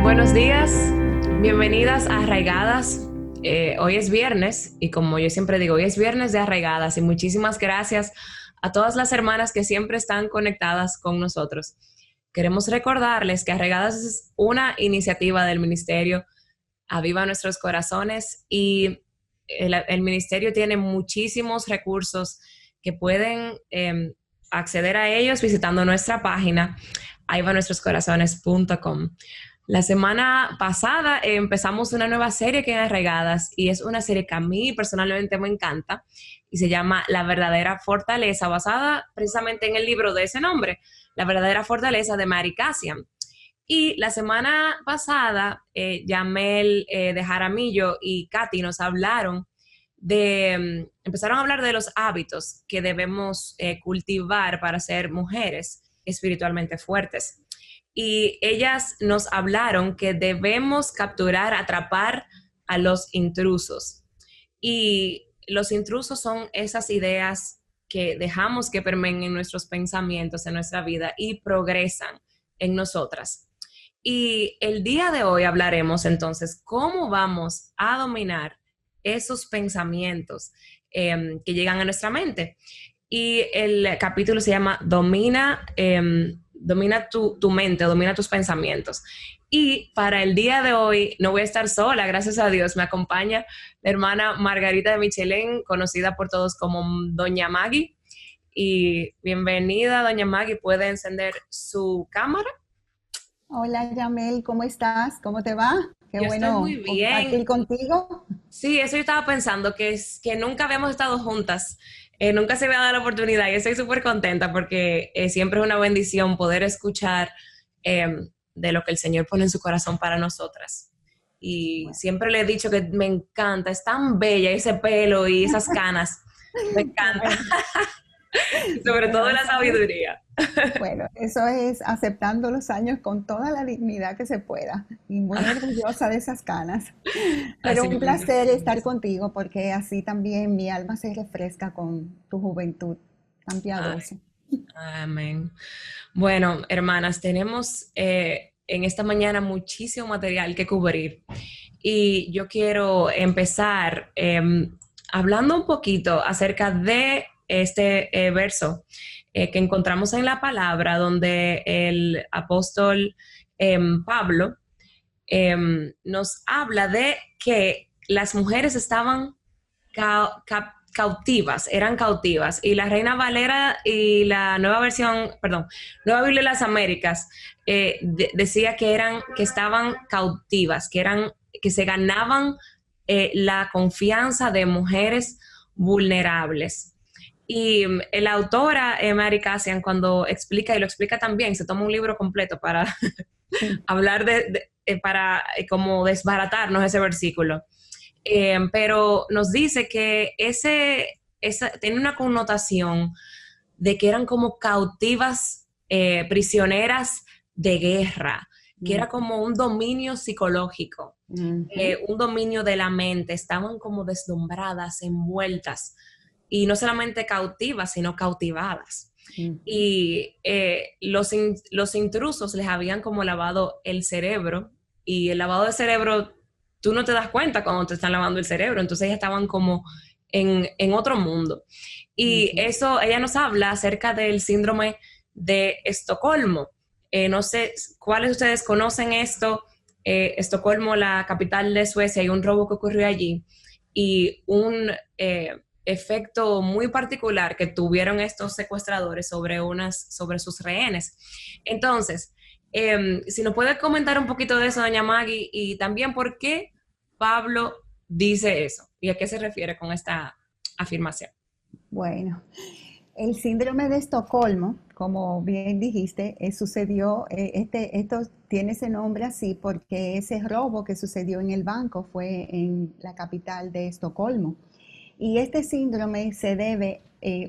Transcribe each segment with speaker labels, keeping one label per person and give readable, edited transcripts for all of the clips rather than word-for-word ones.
Speaker 1: Buenos días, bienvenidas a Arraigadas. Hoy es viernes y como yo siempre digo, hoy es viernes de Arraigadas y muchísimas gracias a todas las hermanas que siempre están conectadas con nosotros. Queremos recordarles que Arraigadas es una iniciativa del Ministerio Aviva Nuestros Corazones y el ministerio tiene muchísimos recursos que pueden acceder a ellos visitando nuestra página avivanuestroscorazones.com. La semana pasada empezamos una nueva serie que es Arraigadas y es una serie que a mí personalmente me encanta y se llama La Verdadera Fortaleza, basada precisamente en el libro de ese nombre, La Verdadera Fortaleza de Mary Kassian. Y la semana pasada, Yamel de Jaramillo y Katy nos hablaron empezaron a hablar de los hábitos que debemos cultivar para ser mujeres espiritualmente fuertes. Y ellas nos hablaron que debemos capturar, atrapar a los intrusos. Y los intrusos son esas ideas que dejamos que permeen en nuestros pensamientos, en nuestra vida y progresan en nosotras. Y el día de hoy hablaremos entonces cómo vamos a dominar esos pensamientos que llegan a nuestra mente. Y el capítulo se llama Domina tu mente, domina tus pensamientos. Y para el día de hoy no voy a estar sola, gracias a Dios. Me acompaña la hermana Margarita de Michelén, conocida por todos como Doña Maggie. Y bienvenida, Doña Maggie. ¿Puede encender su cámara?
Speaker 2: Hola Yamel, ¿cómo estás? ¿Cómo te va? Qué
Speaker 1: Yo estoy muy
Speaker 2: bueno
Speaker 1: bien.
Speaker 2: compartir contigo.
Speaker 1: Sí, eso yo estaba pensando, que nunca habíamos estado juntas, nunca se me ha dado la oportunidad y estoy súper contenta porque siempre es una bendición poder escuchar eh, de lo que el Señor pone en su corazón para nosotras. Y
Speaker 2: Bueno,
Speaker 1: siempre le he dicho que me encanta, es tan bella ese pelo y esas canas, me
Speaker 2: qué
Speaker 1: encanta,
Speaker 2: bueno.
Speaker 1: y sobre
Speaker 2: Bueno,
Speaker 1: todo la
Speaker 2: eso es,
Speaker 1: sabiduría.
Speaker 2: bueno, eso es aceptando los años con toda la dignidad que se pueda y muy orgullosa de esas canas. Pero
Speaker 1: Así
Speaker 2: un
Speaker 1: mismo.
Speaker 2: placer estar contigo porque así también mi alma se refresca con tu juventud tan
Speaker 1: Ay,
Speaker 2: piadosa.
Speaker 1: amén. Bueno, hermanas, tenemos en esta mañana muchísimo material que cubrir y yo quiero empezar hablando un poquito acerca de este verso que encontramos en la palabra donde el apóstol Pablo nos habla de que las mujeres estaban cautivas, eran cautivas. Y la Reina Valera y la nueva versión, perdón, Nueva Biblia de las Américas, decía que estaban cautivas, que se ganaban la confianza de mujeres vulnerables. Y la autora, Mary Kassian, cuando explica, y lo explica también, se toma un libro completo para
Speaker 2: Sí.
Speaker 1: hablar para como desbaratarnos ese versículo. Pero nos dice que esa tiene una connotación de que eran como cautivas, prisioneras de guerra, que
Speaker 2: Mm,
Speaker 1: era como un dominio psicológico,
Speaker 2: ujú,
Speaker 1: un dominio de la mente, estaban como deslumbradas, envueltas, y no solamente cautivas, sino cautivadas.
Speaker 2: ujú.
Speaker 1: Y los intrusos les habían como lavado el cerebro, y el lavado de cerebro tú no te das cuenta cuando te están lavando el cerebro, entonces ellas estaban como en otro mundo. Y
Speaker 2: Ujú.
Speaker 1: eso, ella nos habla acerca del síndrome de Estocolmo. No sé cuáles de ustedes conocen esto. Estocolmo, la capital de Suecia, hay un robo que ocurrió allí y un efecto muy particular que tuvieron estos secuestradores sobre sus rehenes. Entonces, si nos puede comentar un poquito de eso, doña Maggie, y también por qué Pablo dice eso y a qué se refiere con esta afirmación.
Speaker 2: Bueno. El síndrome de Estocolmo, como bien dijiste, sucedió, esto tiene ese nombre así porque ese robo que sucedió en el banco fue en la capital de Estocolmo. Y este síndrome se debe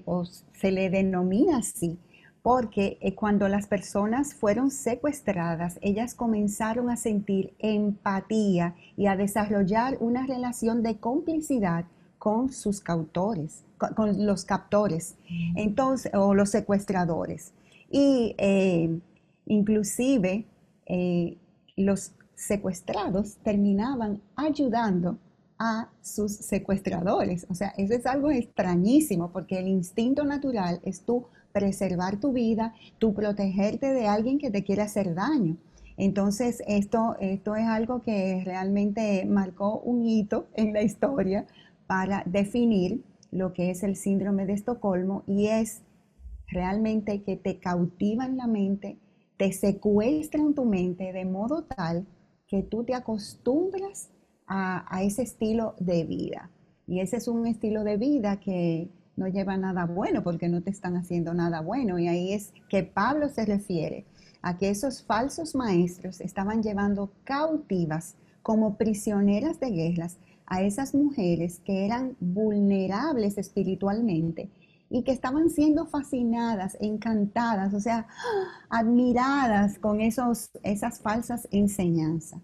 Speaker 2: o se le denomina así porque cuando las personas fueron secuestradas, ellas comenzaron a sentir empatía y a desarrollar una relación de complicidad con sus cautores, con los captores, entonces, o los secuestradores. Y inclusive los secuestrados terminaban ayudando a sus secuestradores. O sea, eso es algo extrañísimo porque el instinto natural es tú preservar tu vida, tú protegerte de alguien que te quiere hacer daño. Entonces, esto es algo que realmente marcó un hito en la historia para definir lo que es el síndrome de Estocolmo y es realmente que te cautivan la mente, te secuestran tu mente de modo tal que tú te acostumbras a ese estilo de vida. Y ese es un estilo de vida que no lleva nada bueno porque no te están haciendo nada bueno. Y ahí es que Pablo se refiere a que esos falsos maestros estaban llevando cautivas como prisioneras de guerras a esas mujeres que eran vulnerables espiritualmente y que estaban siendo fascinadas, encantadas, o sea, admiradas con esas falsas enseñanzas.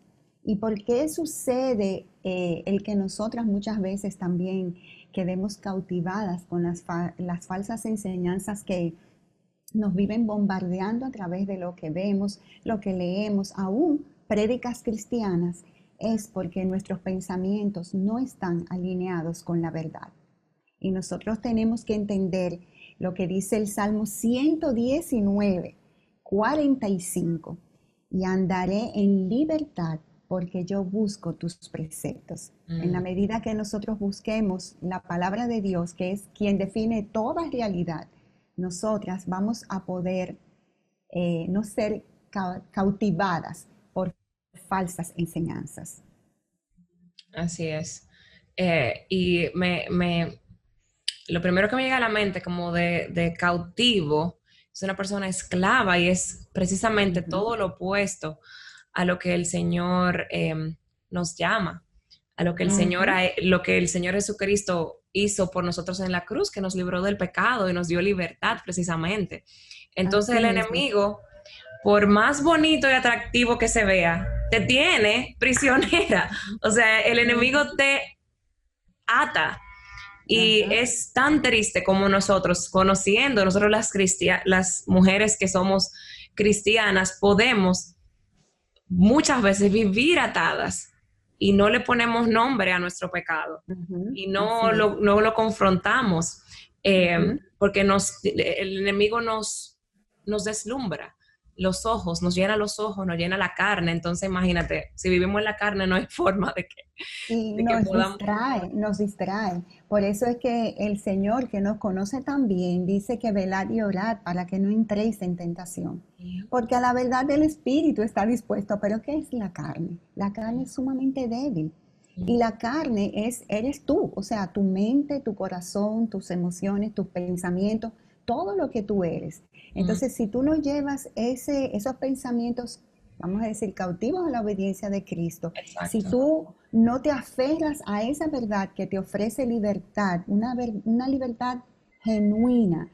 Speaker 2: ¿Y por qué sucede el que nosotras muchas veces también quedemos cautivadas con las falsas enseñanzas que nos viven bombardeando a través de lo que vemos, lo que leemos, aún prédicas cristianas? Es porque nuestros pensamientos no están alineados con la verdad. Y nosotros tenemos que entender lo que dice el Salmo 119, 45. Y andaré en libertad porque yo busco tus preceptos. En la medida que nosotros busquemos la palabra de Dios, que es quien define toda realidad, nosotras vamos a poder no ser cautivadas por falsas enseñanzas.
Speaker 1: Así es. Y lo primero que me llega a la mente como de cautivo es una persona esclava y es precisamente todo lo opuesto a lo que el Señor nos llama, a lo que lo que el Señor Jesucristo hizo por nosotros en la cruz, que nos libró del pecado y nos dio libertad precisamente. Entonces
Speaker 2: Así
Speaker 1: el
Speaker 2: mismo.
Speaker 1: enemigo, por más bonito y atractivo que se vea, te tiene prisionera. O sea, el enemigo te ata. Y
Speaker 2: Ajá.
Speaker 1: es tan triste como nosotros las mujeres que somos cristianas, podemos muchas veces vivir atadas y no le ponemos nombre a nuestro pecado y
Speaker 2: Así es.
Speaker 1: no lo confrontamos
Speaker 2: Ujú.
Speaker 1: porque el enemigo nos deslumbra los ojos, nos llena los ojos, nos llena la carne. Entonces imagínate, si vivimos en la carne no hay forma
Speaker 2: Y
Speaker 1: de que
Speaker 2: nos
Speaker 1: podamos.
Speaker 2: distrae, nos distrae. Por eso es que el Señor, que nos conoce tan bien, dice que velad y orad para que no entréis en tentación. Porque a la verdad el espíritu está dispuesto, pero ¿qué es la carne? La carne es sumamente débil. Y la carne eres tú, o sea, tu mente, tu corazón, tus emociones, tus pensamientos, todo lo que tú eres. Entonces, si tú no llevas esos pensamientos, vamos a decir, cautivos a la obediencia de Cristo, si
Speaker 1: Exacto.
Speaker 2: tú no te aferras a esa verdad que te ofrece libertad, una libertad genuina,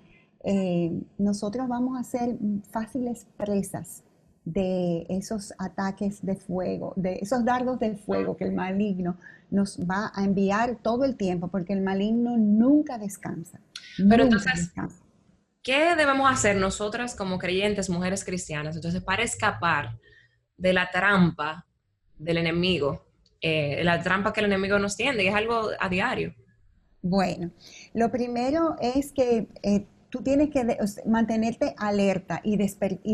Speaker 2: nosotros vamos a ser fáciles presas de esos ataques de fuego, de esos dardos de fuego que el maligno nos va a enviar todo el tiempo, porque el maligno nunca descansa,
Speaker 1: Pero
Speaker 2: nunca
Speaker 1: entonces,
Speaker 2: descansa.
Speaker 1: ¿qué debemos hacer nosotras como creyentes, mujeres cristianas? Entonces, para escapar de la trampa del enemigo, la trampa que el enemigo nos tiende, y es algo a diario.
Speaker 2: Bueno, lo primero es que tú tienes que mantenerte alerta y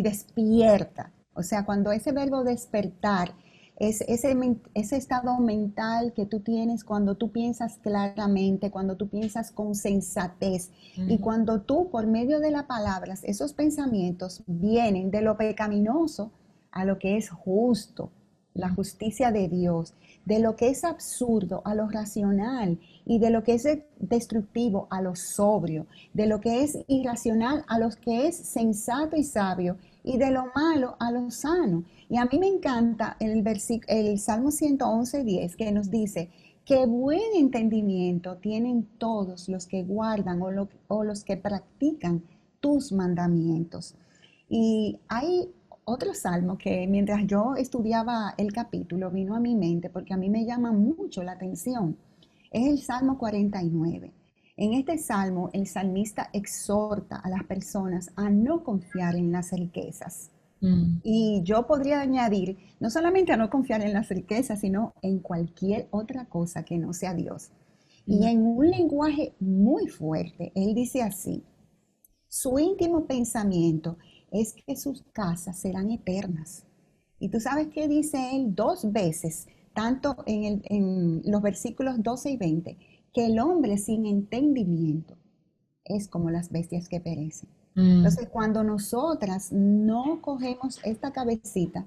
Speaker 2: despierta. O sea, cuando ese verbo despertar es ese estado mental que tú tienes cuando tú piensas claramente, cuando tú piensas con sensatez y cuando tú, por medio de las palabras, esos pensamientos vienen de lo pecaminoso a lo que es justo, la justicia de Dios, de lo que es absurdo a lo racional y de lo que es destructivo a lo sobrio, de lo que es irracional a lo que es sensato y sabio y de lo malo a lo sano. Y a mí me encanta el Salmo 111:10 que nos dice, qué buen entendimiento tienen todos los que guardan o los que practican tus mandamientos. Y hay otro salmo que mientras yo estudiaba el capítulo vino a mi mente porque a mí me llama mucho la atención. Es el Salmo 49. En este salmo el salmista exhorta a las personas a no confiar en las riquezas.
Speaker 1: Mm.
Speaker 2: Y yo podría añadir, no solamente a no confiar en las riquezas, sino en cualquier otra cosa que no sea Dios. Y
Speaker 1: Mm.
Speaker 2: en un lenguaje muy fuerte, él dice así, su íntimo pensamiento es que sus casas serán eternas. Y tú sabes que dice él dos veces, tanto en los versículos 12 y 20, que el hombre sin entendimiento es como las bestias que perecen.
Speaker 1: Mm.
Speaker 2: Entonces, cuando nosotras no cogemos esta cabecita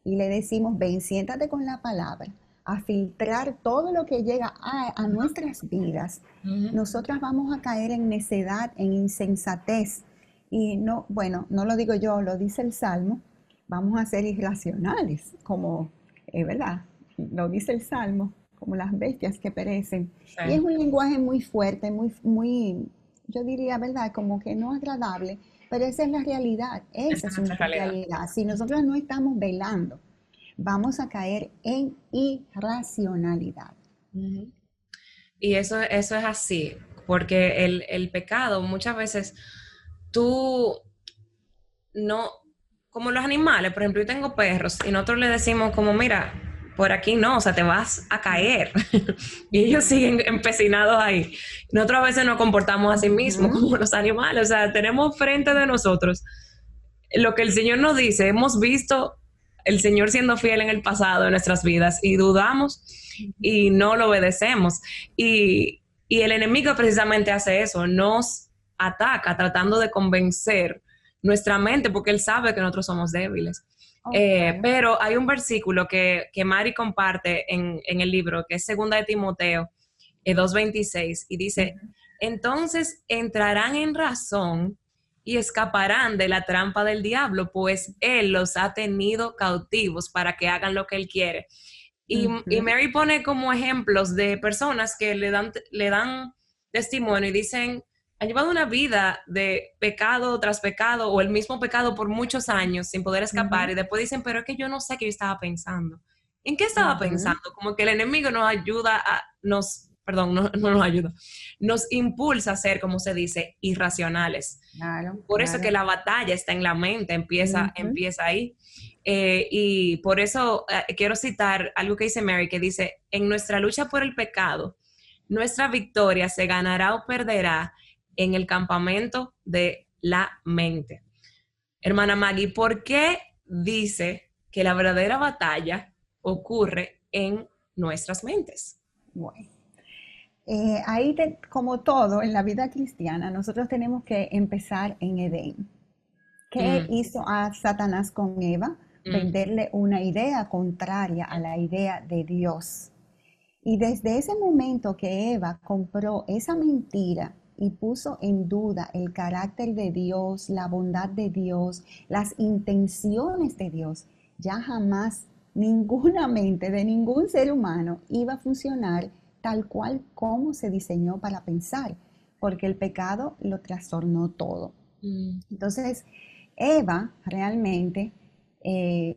Speaker 2: y le decimos, ven, siéntate con la palabra, a filtrar todo lo que llega a nuestras vidas,
Speaker 1: Ujú.
Speaker 2: nosotras vamos a caer en necedad, en insensatez. Y no, bueno, no lo digo yo, lo dice el Salmo, vamos a ser irracionales, como, ¿verdad? Lo dice el Salmo, como las bestias que perecen. Y es
Speaker 1: Sí,
Speaker 2: un lenguaje muy fuerte, muy, yo diría, ¿verdad? Como que no agradable, pero esa es la realidad,
Speaker 1: esa
Speaker 2: esa
Speaker 1: es
Speaker 2: es
Speaker 1: nuestra
Speaker 2: una
Speaker 1: realidad.
Speaker 2: realidad. Si nosotros no estamos velando, vamos a caer en irracionalidad.
Speaker 1: Ujú. Y eso es así, porque el pecado muchas veces tú no, como los animales, por ejemplo, yo tengo perros y nosotros le decimos como, mira, por aquí no, o sea, te vas a caer. Y ellos siguen empecinados ahí. Nosotros a veces nos comportamos así mismo,
Speaker 2: Ujú.
Speaker 1: como los animales, o sea, tenemos frente de nosotros lo que el Señor nos dice, hemos visto el Señor siendo fiel en el pasado de nuestras vidas y dudamos y no lo obedecemos. Y el enemigo precisamente hace eso, nos ataca tratando de convencer nuestra mente porque él sabe que nosotros somos débiles.
Speaker 2: Oh, claro.
Speaker 1: Pero hay un versículo que Mari comparte en el libro, que es segunda de Timoteo 2:26, y dice,
Speaker 2: Ujú.
Speaker 1: entonces entrarán en razón y escaparán de la trampa del diablo, pues él los ha tenido cautivos para que hagan lo que él quiere. Y
Speaker 2: Ujú.
Speaker 1: Mary pone como ejemplos de personas que le dan testimonio y dicen, han llevado una vida de pecado tras pecado o el mismo pecado por muchos años sin poder escapar
Speaker 2: Ujú.
Speaker 1: y después dicen, pero es que yo no sé qué yo estaba pensando. ¿En qué estaba
Speaker 2: Ujú.
Speaker 1: pensando? Como que el enemigo nos ayuda perdón, no nos ayuda, nos impulsa a ser, como se dice, irracionales.
Speaker 2: Claro,
Speaker 1: Por eso que
Speaker 2: claro.
Speaker 1: la batalla está en la mente,
Speaker 2: Ujú.
Speaker 1: empieza ahí. Y por eso quiero citar algo que dice Mary, que dice, en nuestra lucha por el pecado, nuestra victoria se ganará o perderá en el campamento de la mente. Hermana Maggie, ¿por qué dice que la verdadera batalla ocurre en nuestras mentes?
Speaker 2: Bueno. Como todo en la vida cristiana, nosotros tenemos que empezar en Edén. ¿Qué
Speaker 1: Mm,
Speaker 2: hizo a Satanás con Eva?
Speaker 1: mm,
Speaker 2: Venderle una idea contraria a la idea de Dios. Y desde ese momento que Eva compró esa mentira y puso en duda el carácter de Dios, la bondad de Dios, las intenciones de Dios, ya jamás ninguna mente de ningún ser humano iba a funcionar tal cual como se diseñó para pensar, porque el pecado lo trastornó todo.
Speaker 1: mm,
Speaker 2: Entonces, Eva realmente eh,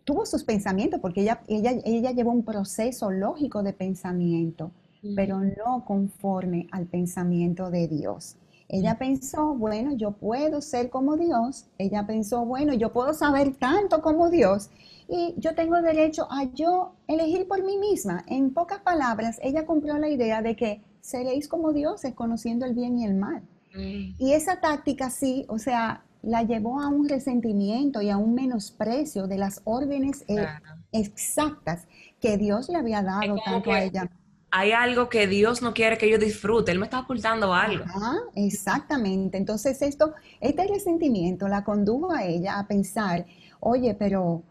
Speaker 2: tuvo sus pensamientos, porque ella llevó un proceso lógico de pensamiento,
Speaker 1: mm,
Speaker 2: pero no conforme al pensamiento de Dios.
Speaker 1: mm,
Speaker 2: Ella pensó, bueno, yo puedo ser como Dios. Ella pensó, bueno, yo puedo saber tanto como Dios y yo tengo derecho a yo elegir por mí misma. En pocas palabras, ella compró la idea de que seréis como dioses, conociendo el bien y el mal.
Speaker 1: mm.
Speaker 2: Y esa táctica sí, o sea, la llevó a un resentimiento y a un menosprecio de las órdenes
Speaker 1: Claro.
Speaker 2: exactas que Dios le había
Speaker 1: Es
Speaker 2: dado
Speaker 1: como
Speaker 2: tanto a
Speaker 1: que
Speaker 2: ella.
Speaker 1: hay algo que Dios no quiere que yo disfrute. Él me está ocultando algo.
Speaker 2: Ajá, exactamente. Entonces este resentimiento la condujo a ella a pensar, oye, pero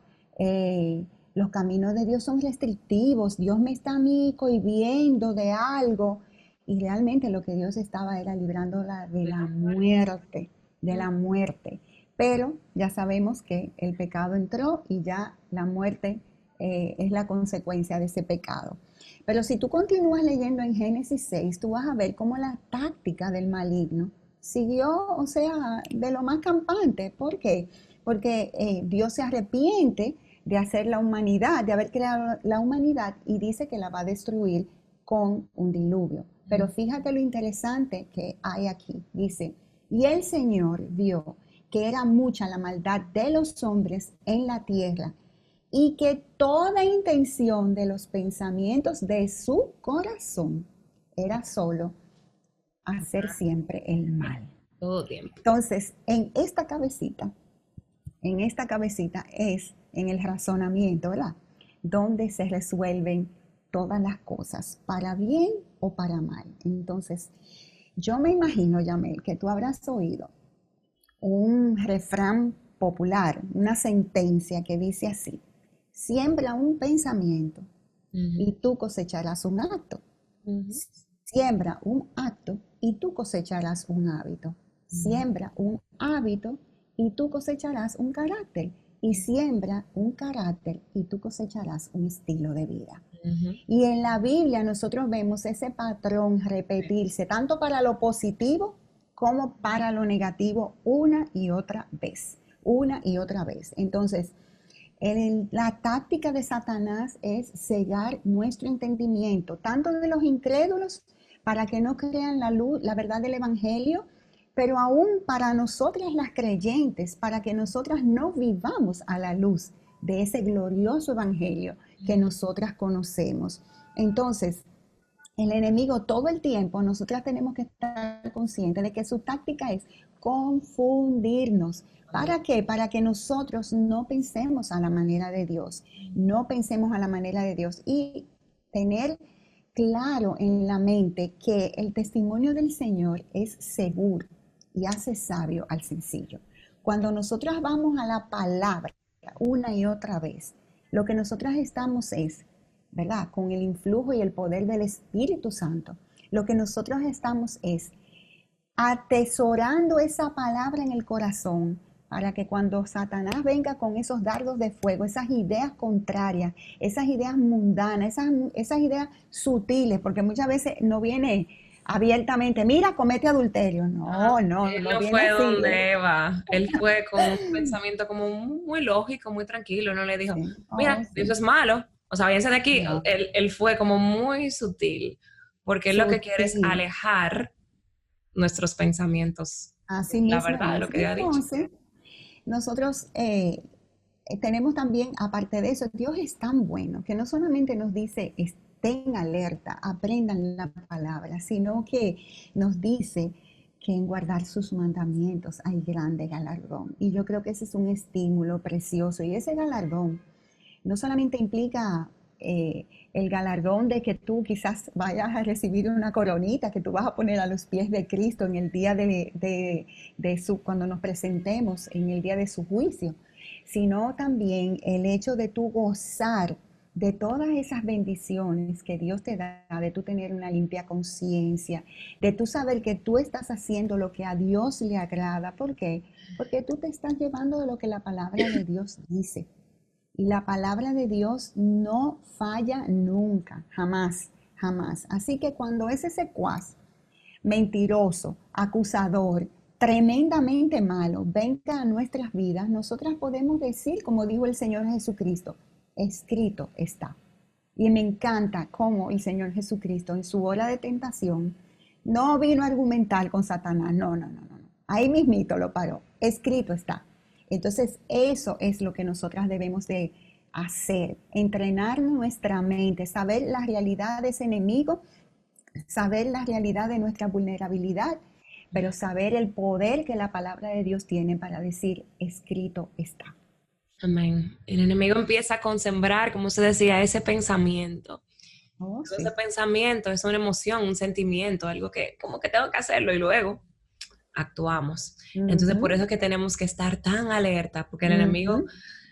Speaker 2: los caminos de Dios son restrictivos, Dios me está a mí cohibiendo de algo. Y realmente lo que Dios estaba era librándola de
Speaker 1: De
Speaker 2: la
Speaker 1: la muerte.
Speaker 2: muerte, de
Speaker 1: Mm.
Speaker 2: la muerte. Pero ya sabemos que el pecado entró y ya la muerte es la consecuencia de ese pecado. Pero si tú continúas leyendo en Génesis 6, tú vas a ver cómo la táctica del maligno siguió, o sea, de lo más campante. ¿Por qué? Porque Dios se arrepiente de hacer la humanidad, de haber creado la humanidad y dice que la va a destruir con un diluvio. Pero
Speaker 1: Mm.
Speaker 2: fíjate lo interesante que hay aquí. Dice, y el Señor vio que era mucha la maldad de los hombres en la tierra y que toda intención de los pensamientos de su corazón era solo hacer siempre el mal.
Speaker 1: Todo tiempo.
Speaker 2: Entonces, en esta cabecita es en el razonamiento, ¿verdad? Donde se resuelven todas las cosas, para bien o para mal. Entonces, yo me imagino, Yamel, que tú habrás oído un refrán popular, una sentencia que dice así: siembra un pensamiento y tú cosecharás un acto. Siembra un acto y tú cosecharás un hábito. Siembra un hábito y tú cosecharás un carácter. Y siembra un carácter y tú cosecharás un estilo de vida. Y en la Biblia nosotros vemos ese patrón repetirse, tanto para lo positivo como para lo negativo, una y otra vez. Entonces, la táctica de Satanás es cegar nuestro entendimiento, tanto de los incrédulos, para que no crean la luz, la verdad del Evangelio, pero aún para nosotras las creyentes, para que nosotras no vivamos a la luz de ese glorioso Evangelio que nosotras conocemos. Entonces, el enemigo todo el tiempo, nosotras tenemos que estar conscientes de que su táctica es confundirnos. ¿Para qué? Para que nosotros no pensemos a la manera de Dios, y tener claro en la mente que el testimonio del Señor es seguro y hace sabio al sencillo. Cuando nosotras vamos a la palabra una y otra vez, lo que nosotras estamos es, ¿verdad?, con el influjo y el poder del Espíritu Santo, lo que nosotros estamos es atesorando esa palabra en el corazón, para que cuando Satanás venga con esos dardos de fuego, esas ideas contrarias, esas ideas mundanas, esas ideas sutiles, porque muchas veces no viene abiertamente, mira, comete adulterio. No
Speaker 1: Él
Speaker 2: no
Speaker 1: no
Speaker 2: viene
Speaker 1: fue
Speaker 2: así.
Speaker 1: donde Eva, él fue con un pensamiento como muy lógico, muy tranquilo, no le dijo,
Speaker 2: Sí.
Speaker 1: mira, Dios
Speaker 2: Sí.
Speaker 1: es malo, o sea, váyanse de aquí.
Speaker 2: No.
Speaker 1: Él fue como muy sutil, porque él lo que quiere es
Speaker 2: Sutil.
Speaker 1: alejar nuestros pensamientos
Speaker 2: Así
Speaker 1: la
Speaker 2: mismo
Speaker 1: verdad de lo
Speaker 2: es.
Speaker 1: que ha dicho.
Speaker 2: Entonces, nosotros tenemos también, aparte de eso, Dios es tan bueno que no solamente nos dice estén alerta, aprendan la palabra, sino que nos dice que en guardar sus mandamientos hay grande galardón. Y yo creo que ese es un estímulo precioso. Y ese galardón no solamente implica el galardón de que tú quizás vayas a recibir una coronita que tú vas a poner a los pies de Cristo en el día cuando nos presentemos en el día de su juicio, sino también el hecho de tú gozar de todas esas bendiciones que Dios te da, de tú tener una limpia conciencia, de tú saber que tú estás haciendo lo que a Dios le agrada. ¿Por qué? Porque tú te estás llevando de lo que la palabra de Dios dice. Y la palabra de Dios no falla nunca, jamás, jamás. Así que cuando ese secuaz mentiroso, acusador, tremendamente malo, venga a nuestras vidas, nosotras podemos decir, como dijo el Señor Jesucristo, escrito está. Y me encanta cómo el Señor Jesucristo en su hora de tentación no vino a argumentar con Satanás, no. Ahí mismito lo paró, escrito está. Entonces eso es lo que nosotras debemos de hacer, entrenar nuestra mente, saber la realidad de ese enemigo, saber la realidad de nuestra vulnerabilidad, pero saber el poder que la palabra de Dios tiene para decir, escrito está.
Speaker 1: Amén. El enemigo empieza con sembrar, como se decía, ese pensamiento.
Speaker 2: Oh, sí.
Speaker 1: Ese pensamiento es una emoción, un sentimiento, algo que como que tengo que hacerlo y luego actuamos. Entonces, por eso es que tenemos que estar tan alerta, porque el enemigo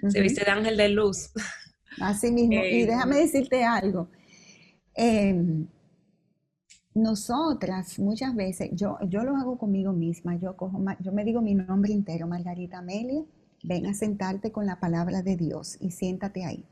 Speaker 1: se viste de ángel de luz.
Speaker 2: Así mismo. Y déjame decirte algo. Nosotras muchas veces, yo lo hago conmigo misma, yo me digo mi nombre entero, Margarita Amelia, ven a sentarte con la palabra de Dios y siéntate ahí.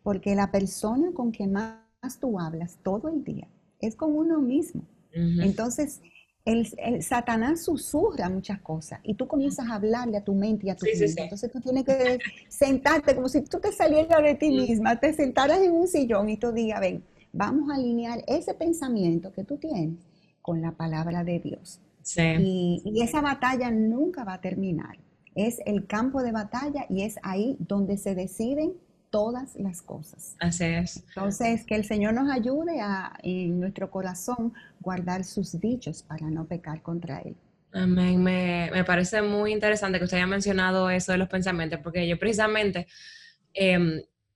Speaker 2: Porque la persona con quien más tú hablas todo el día es con uno mismo. Entonces, el Satanás susurra muchas cosas y tú comienzas a hablarle a tu mente y a tu mente. Sí. Entonces tú tienes que sentarte como si tú te salieras de ti misma, te sentaras en un sillón y tú digas, ven, vamos a alinear ese pensamiento que tú tienes con la palabra de Dios.
Speaker 1: Sí.
Speaker 2: Y esa batalla nunca va a terminar. Es el campo de batalla y es ahí donde se deciden todas las cosas.
Speaker 1: Así es.
Speaker 2: Entonces, que el Señor nos ayude a en nuestro corazón guardar sus dichos para no pecar contra Él.
Speaker 1: Amén. Me parece muy interesante que usted haya mencionado eso de los pensamientos, porque yo precisamente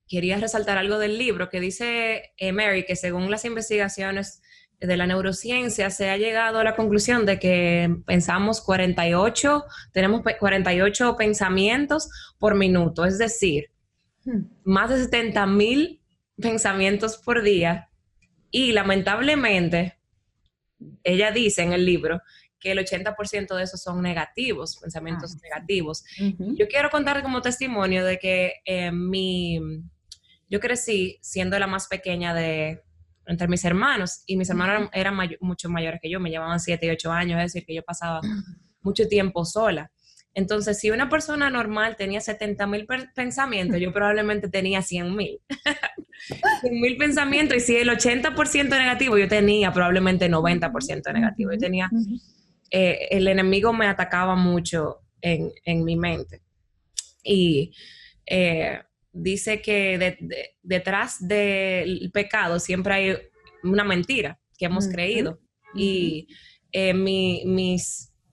Speaker 1: quería resaltar algo del libro que dice Mary, que según las investigaciones de la neurociencia se ha llegado a la conclusión de que pensamos 48, tenemos 48 pensamientos por minuto, es decir, más de 70,000 pensamientos por día y lamentablemente, ella dice en el libro que el 80% de esos son negativos, pensamientos
Speaker 2: Sí.
Speaker 1: negativos.
Speaker 2: Ujú.
Speaker 1: Yo quiero contar como testimonio de que yo crecí siendo la más pequeña entre mis hermanos y mis hermanos eran mucho mayores que yo, me llevaban 7 y 8 años, es decir, que yo pasaba mucho tiempo sola. Entonces, si una persona normal tenía 70,000 pensamientos, yo probablemente tenía 100,000. 100,000 pensamientos y si el 80% negativo, yo tenía probablemente 90% negativo. Yo tenía,
Speaker 2: Ujú.
Speaker 1: el enemigo me atacaba mucho en mi mente. Y dice que detrás del pecado siempre hay una mentira que hemos
Speaker 2: Ujú.
Speaker 1: creído. Y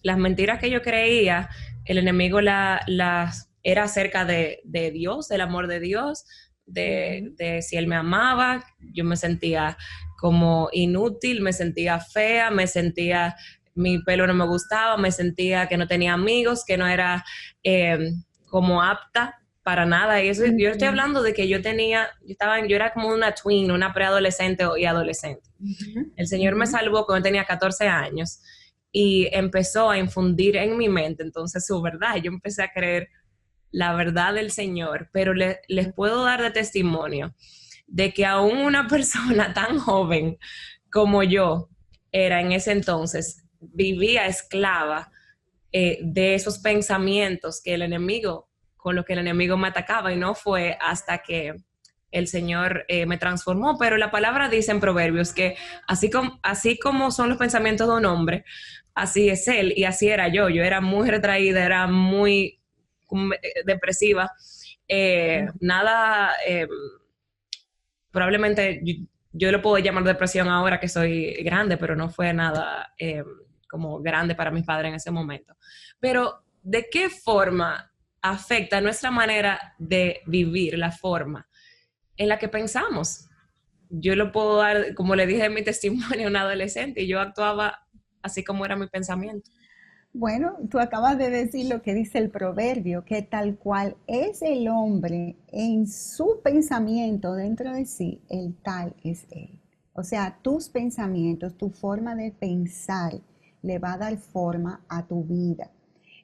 Speaker 1: las mentiras que yo creía, el enemigo las era acerca de Dios, del amor de Dios,
Speaker 2: Ujú.
Speaker 1: de si Él me amaba. Yo me sentía como inútil, me sentía fea, me sentía, mi pelo no me gustaba, me sentía que no tenía amigos, que no era como apta para nada. Y eso, yo estoy
Speaker 2: Ujú.
Speaker 1: hablando de que yo era como una twin, una preadolescente y adolescente.
Speaker 2: Ujú.
Speaker 1: El Señor me
Speaker 2: Ujú.
Speaker 1: salvó cuando tenía 14 años y empezó a infundir en mi mente entonces su verdad. Yo empecé a creer la verdad del Señor, pero les puedo dar de testimonio de que aún una persona tan joven como yo era en ese entonces, vivía esclava de esos pensamientos que el enemigo, con los que el enemigo me atacaba, y no fue hasta que el Señor me transformó. Pero la palabra dice en Proverbios que así como son los pensamientos de un hombre, así es él, y así era yo. Yo era muy retraída, era muy depresiva. Nada, probablemente yo lo puedo llamar depresión ahora que soy grande, pero no fue nada como grande para mis padres en ese momento. Pero, ¿de qué forma afecta nuestra manera de vivir, la forma en la que pensamos? Yo lo puedo dar, como le dije en mi testimonio a un adolescente, y yo actuaba así como era mi pensamiento.
Speaker 2: Bueno, tú acabas de decir lo que dice el proverbio, que tal cual es el hombre en su pensamiento dentro de sí, el tal es él. O sea, tus pensamientos, tu forma de pensar le va a dar forma a tu vida.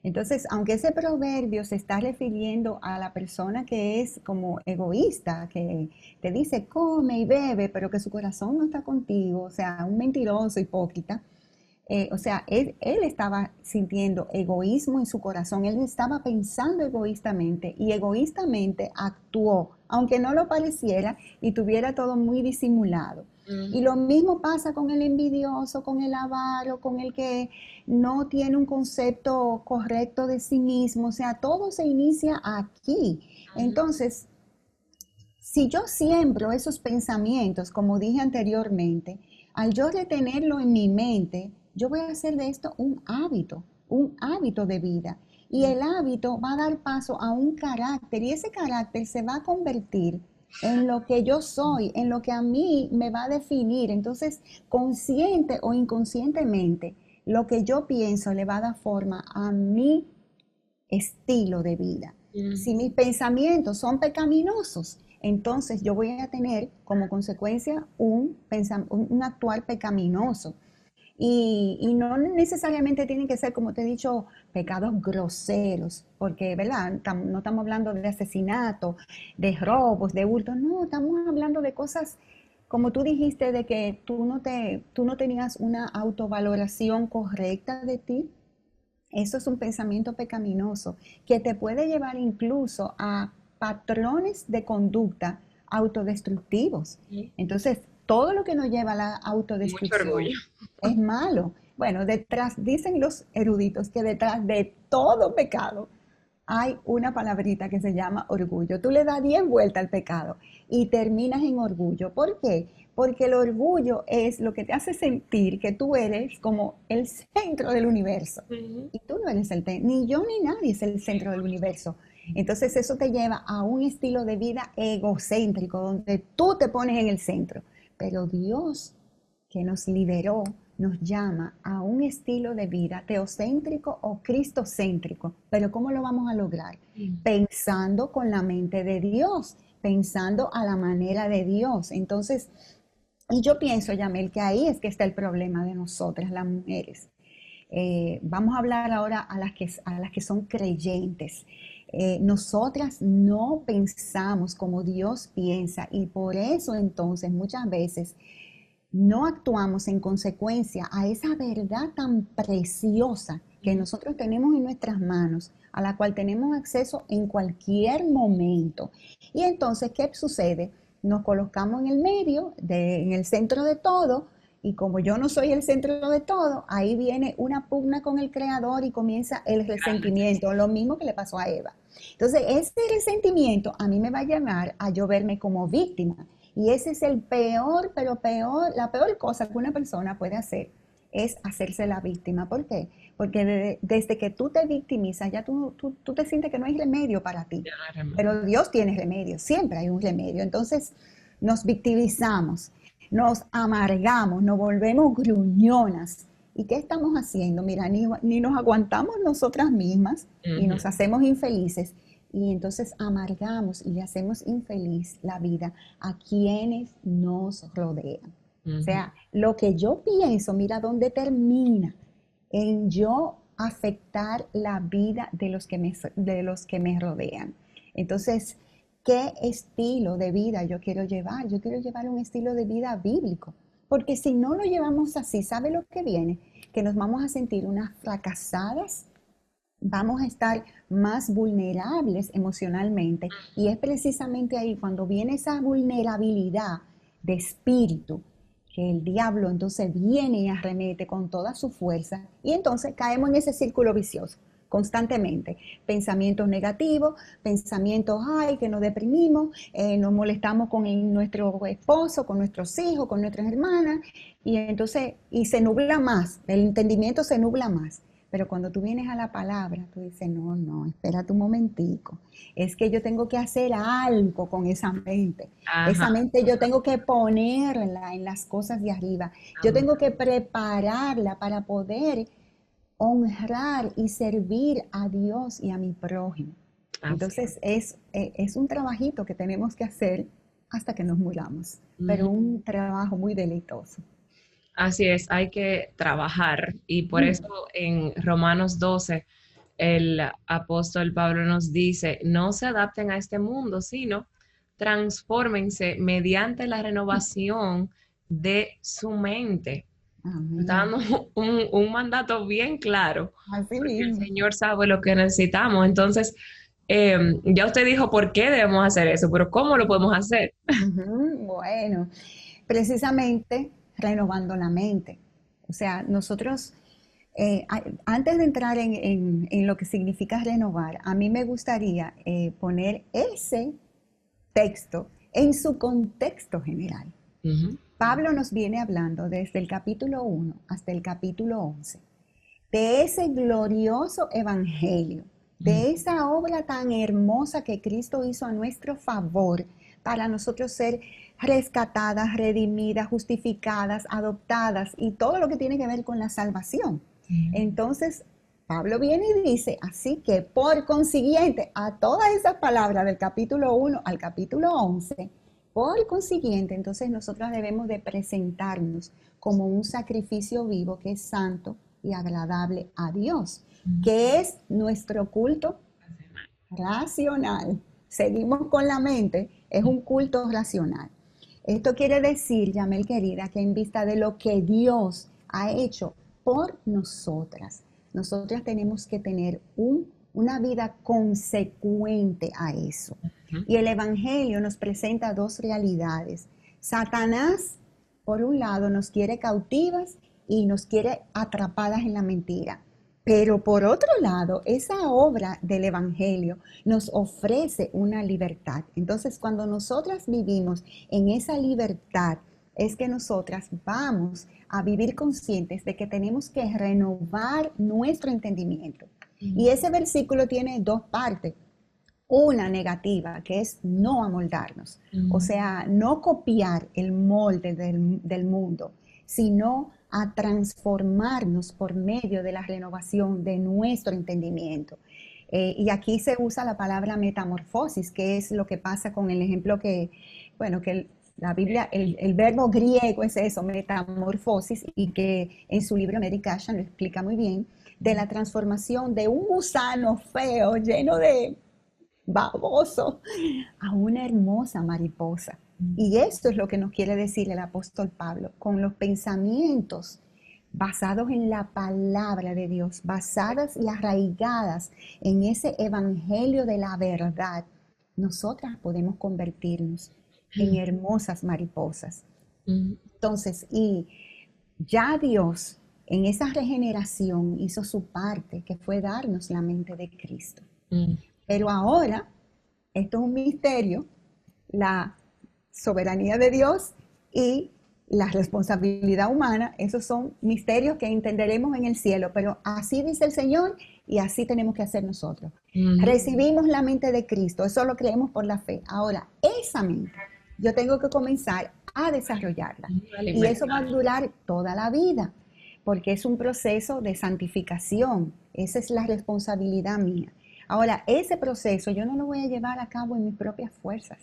Speaker 2: Entonces, aunque ese proverbio se está refiriendo a la persona que es como egoísta, que te dice come y bebe, pero que su corazón no está contigo, o sea, un mentiroso, hipócrita, o sea, él estaba sintiendo egoísmo en su corazón, él estaba pensando egoístamente y egoístamente actuó, aunque no lo pareciera y tuviera todo muy disimulado. Y lo mismo pasa con el envidioso, con el avaro, con el que no tiene un concepto correcto de sí mismo, o sea, todo se inicia aquí. Entonces, si yo siembro esos pensamientos, como dije anteriormente, al yo retenerlo en mi mente, yo voy a hacer de esto un hábito de vida. Y el hábito va a dar paso a un carácter y ese carácter se va a convertir en lo que yo soy, en lo que a mí me va a definir. Entonces, consciente o inconscientemente, lo que yo pienso le va a dar forma a mi estilo de vida. Si mis pensamientos son pecaminosos, entonces yo voy a tener como consecuencia un actuar pecaminoso. Y no necesariamente tienen que ser, como te he dicho, pecados groseros, porque, ¿verdad? No estamos hablando de asesinato, de robos, de hurto, no, estamos hablando de cosas, como tú dijiste, de que tú no tenías una autovaloración correcta de ti. Eso es un pensamiento pecaminoso que te puede llevar incluso a patrones de conducta autodestructivos. Entonces, todo lo que nos lleva a la
Speaker 1: Mucho orgullo.
Speaker 2: autodestrucción es malo. Bueno, dicen los eruditos que detrás de todo pecado hay una palabrita que se llama orgullo. Tú le das 10 vueltas al pecado y terminas en orgullo. ¿Por qué? Porque el orgullo es lo que te hace sentir que tú eres como el centro del universo.
Speaker 1: Ujú.
Speaker 2: Y tú no eres ni yo ni nadie es el centro del universo. Entonces eso te lleva a un estilo de vida egocéntrico, donde tú te pones en el centro. Pero Dios, que nos liberó, nos llama a un estilo de vida teocéntrico o cristocéntrico. Pero ¿cómo lo vamos a lograr? Pensando con la mente de Dios, pensando a la manera de Dios. Entonces, y yo pienso, Yamel, que ahí es que está el problema de nosotras, las mujeres. Vamos a hablar ahora a las que son creyentes. Nosotras no pensamos como Dios piensa y por eso entonces muchas veces no actuamos en consecuencia a esa verdad tan preciosa que nosotros tenemos en nuestras manos, a la cual tenemos acceso en cualquier momento. Y entonces, ¿qué sucede? Nos colocamos en el medio, en el centro de todo, y como yo no soy el centro de todo, ahí viene una pugna con el creador y comienza el resentimiento, lo mismo que le pasó a Eva. Entonces, ese resentimiento a mí me va a llevar a yo verme como víctima. Y ese es el peor, pero peor, la peor cosa que una persona puede hacer es hacerse la víctima. ¿Por qué? Porque desde que tú te victimizas, ya tú te sientes que no hay remedio para ti.
Speaker 1: Ya no hay remedio.
Speaker 2: Pero Dios tiene remedio, siempre hay un remedio. Entonces nos victimizamos, nos amargamos, nos volvemos gruñonas. ¿Y qué estamos haciendo? Mira, ni nos aguantamos nosotras mismas y
Speaker 1: Ujú.
Speaker 2: nos hacemos infelices. Y entonces amargamos y le hacemos infeliz la vida a quienes nos rodean. O
Speaker 1: Ujú.
Speaker 2: sea, lo que yo pienso, mira dónde termina, en yo afectar la vida de los que me rodean. Entonces, ¿qué estilo de vida yo quiero llevar? Yo quiero llevar un estilo de vida bíblico, porque si no lo llevamos así, ¿sabe lo que viene? Que nos vamos a sentir unas fracasadas, vamos a estar más vulnerables emocionalmente y es precisamente ahí cuando viene esa vulnerabilidad de espíritu que el diablo entonces viene y arremete con toda su fuerza y entonces caemos en ese círculo vicioso constantemente, pensamientos negativos, pensamientos, ay, que nos deprimimos, nos molestamos con nuestro esposo, con nuestros hijos, con nuestras hermanas, y entonces, y se nubla más, el entendimiento se nubla más. Pero cuando tú vienes a la palabra, tú dices, no, no, espérate un momentico. Es que yo tengo que hacer algo con esa mente.
Speaker 1: Ajá.
Speaker 2: Esa mente yo tengo que ponerla en las cosas de arriba. Yo
Speaker 1: Amén.
Speaker 2: tengo que prepararla para poder honrar y servir a Dios y a mi prójimo.
Speaker 1: Así
Speaker 2: Entonces es un trabajito que tenemos que hacer hasta que nos muramos,
Speaker 1: es.
Speaker 2: pero un trabajo muy deleitoso.
Speaker 1: Así es, hay que trabajar y por eso
Speaker 2: Mm.
Speaker 1: en Romanos 12 el apóstol Pablo nos dice, no se adapten a este mundo, sino transfórmense mediante la renovación de su mente. Está
Speaker 2: Amén.
Speaker 1: dando un mandato bien claro,
Speaker 2: Así
Speaker 1: porque el
Speaker 2: mismo.
Speaker 1: Señor sabe lo que necesitamos. Entonces, ya usted dijo por qué debemos hacer eso, pero ¿cómo lo podemos hacer?
Speaker 2: Ujú. Bueno, precisamente renovando la mente. O sea, nosotros, antes de entrar en lo que significa renovar, a mí me gustaría poner ese texto en su contexto general.
Speaker 1: Ujú.
Speaker 2: Pablo nos viene hablando desde el capítulo 1 hasta el capítulo 11 de ese glorioso evangelio,
Speaker 1: Ujú.
Speaker 2: de esa obra tan hermosa que Cristo hizo a nuestro favor para nosotros ser rescatadas, redimidas, justificadas, adoptadas y todo lo que tiene que ver con la salvación. Entonces, Pablo viene y dice, así que por consiguiente, a todas esas palabras del capítulo 1 al capítulo 11, por consiguiente, entonces nosotros debemos de presentarnos como un sacrificio vivo que es santo y agradable a Dios, que es nuestro culto racional. Seguimos con la mente, es un culto racional. Esto quiere decir, Yamel querida, que en vista de lo que Dios ha hecho por nosotras, nosotras tenemos que tener una vida consecuente a eso. Y el Evangelio nos presenta dos realidades. Satanás, por un lado, nos quiere cautivas y nos quiere atrapadas en la mentira. Pero por otro lado, esa obra del Evangelio nos ofrece una libertad. Entonces, cuando nosotras vivimos en esa libertad, es que nosotras vamos a vivir conscientes de que tenemos que renovar nuestro entendimiento. Y ese versículo tiene dos partes. Una negativa, que es no amoldarnos, o sea, no copiar el molde del mundo, sino a transformarnos por medio de la renovación de nuestro entendimiento. Y aquí se usa la palabra metamorfosis, que es lo que pasa con el ejemplo que, bueno, que la Biblia, el verbo griego es eso, metamorfosis, y que en su libro Mary Cashan lo explica muy bien, de la transformación de un gusano feo, lleno de baboso, a una hermosa mariposa. Y esto es lo que nos quiere decir el apóstol Pablo, con los pensamientos basados en la palabra de Dios, basadas y arraigadas en ese evangelio de la verdad, nosotras podemos convertirnos en hermosas mariposas. Entonces, y ya Dios en esa regeneración hizo su parte, que fue darnos la mente de Cristo. Pero ahora, esto es un misterio, la soberanía de Dios y la responsabilidad humana, esos son misterios que entenderemos en el cielo, pero así dice el Señor y así tenemos que hacer nosotros. Recibimos la mente de Cristo, eso lo creemos por la fe. Ahora, esa mente, yo tengo que comenzar a desarrollarla y eso va a durar toda la vida, porque es un proceso de santificación, esa es la responsabilidad mía. Ahora, ese proceso yo no lo voy a llevar a cabo en mis propias fuerzas.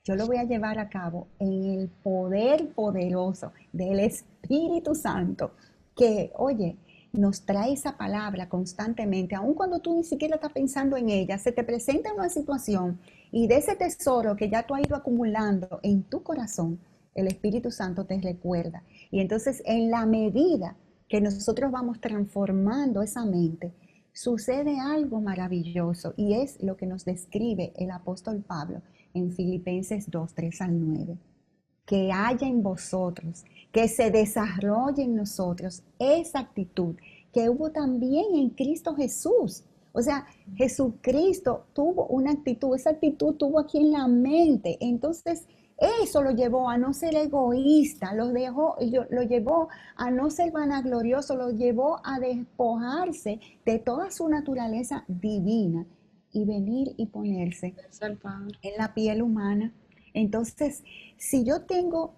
Speaker 2: Yo lo voy a llevar a cabo en el poder poderoso del Espíritu Santo, que, oye, nos trae esa palabra constantemente, aun cuando tú ni siquiera estás pensando en ella, se te presenta una situación y de ese tesoro que ya tú has ido acumulando en tu corazón, el Espíritu Santo te recuerda. Y entonces, en la medida que nosotros vamos transformando esa mente, sucede algo maravilloso y es lo que nos describe el apóstol Pablo en Filipenses 2, 3 al 9. Que haya en vosotros, que se desarrolle en nosotros esa actitud que hubo también en Cristo Jesús. O sea, Jesucristo tuvo una actitud, esa actitud tuvo aquí en la mente. Entonces, eso lo llevó a no ser egoísta, lo llevó a no ser vanaglorioso, lo llevó a despojarse de toda su naturaleza divina y venir y ponerse en la piel humana. Entonces, si yo tengo